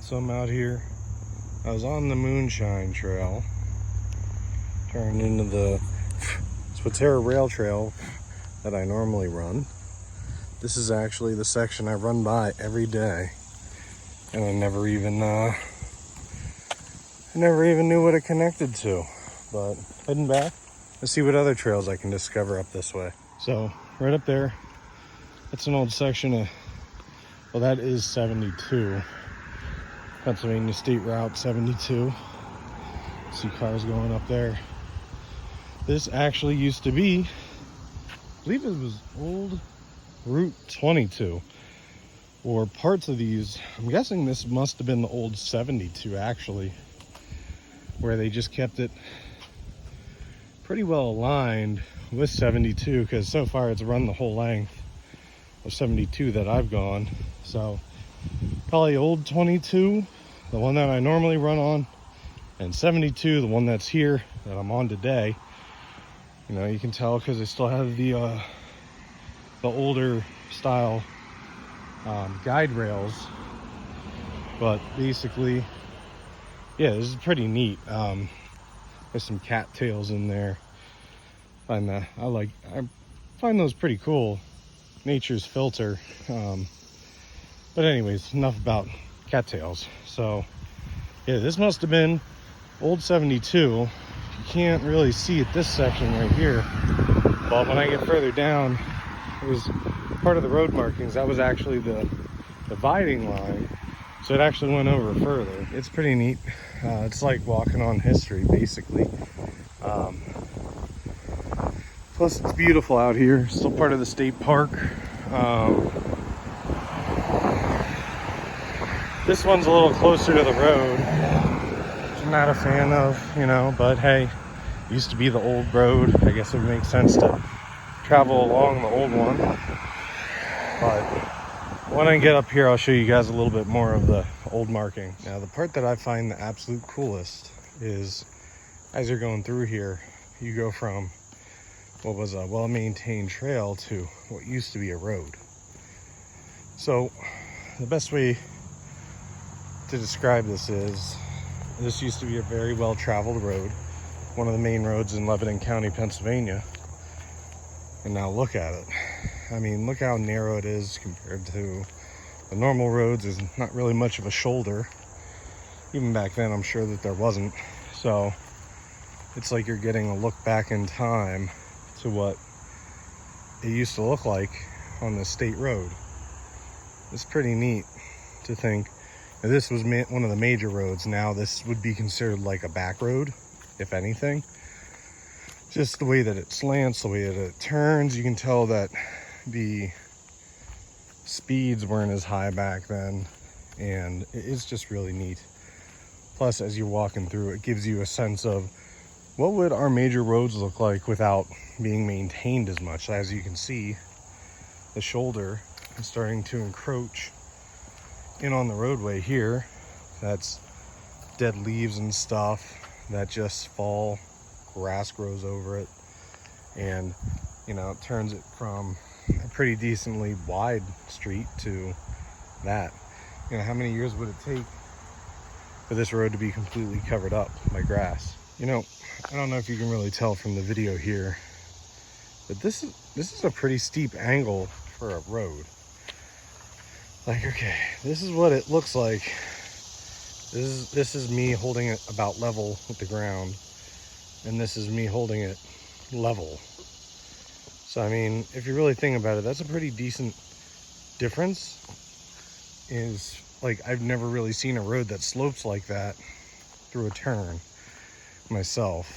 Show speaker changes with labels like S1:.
S1: So I'm out here. I was on the Moonshine trail, turned into the Swatara rail trail that I normally run. This is actually the section I run by every day, and I never even knew what it connected to. But heading back, let's see what other trails I can discover up this way. So right up there, that's an old section of, well, that is 72, Pennsylvania State Route 72. See cars going up there. This actually used to be, I believe it was old Route 22, or parts of these. I'm guessing this must have been the old 72 actually, where they just kept it pretty well aligned with 72, because so far it's run the whole length of 72 that I've gone. So probably old 22, the one that I normally run on, and 72, the one that's here that I'm on today. You know, you can tell because they still have the older style guide rails. But basically, yeah, this is pretty neat. There's some cattails in there. I find those pretty cool. Nature's filter. But anyways, enough about cattails. So yeah, this must have been old 72. You can't really see it this section right here, but when I get further down, it was part of the road markings. That was actually the dividing line, so it actually went over further. It's pretty neat. It's like walking on history, basically. Plus it's beautiful out here. Still part of the state park. This one's a little closer to the road, which I'm not a fan of, you know, but hey, it used to be the old road. I guess it would make sense to travel along the old one. But when I get up here, I'll show you guys a little bit more of the old marking. Now, the part that I find the absolute coolest is, as you're going through here, you go from what was a well-maintained trail to what used to be a road. So the best way to describe this is, this used to be a very well-traveled road, one of the main roads in Lebanon County, Pennsylvania. And now look at it. I mean, look how narrow it is compared to the normal roads. There's not really much of a shoulder. Even back then, I'm sure that there wasn't. So it's like you're getting a look back in time to what it used to look like on the state road. It's pretty neat to think if this was one of the major roads. Now this would be considered like a back road, if anything. Just the way that it slants, the way that it turns, you can tell that the speeds weren't as high back then, and it's just really neat. Plus, as you're walking through, it gives you a sense of what would our major roads look like without being maintained as much. As you can see, the shoulder is starting to encroach in on the roadway here. That's dead leaves and stuff that just fall. Grass grows over it, and you know, it turns it from a pretty decently wide street to that. You know, how many years would it take for this road to be completely covered up by grass? You know, I don't know if you can really tell from the video here, but this is a pretty steep angle for a road. Like, okay, this is what it looks like. This is me holding it about level with the ground, and this is me holding it level. So I mean, if you really think about it, that's a pretty decent difference. Is like, I've never really seen a road that slopes like that through a turn myself.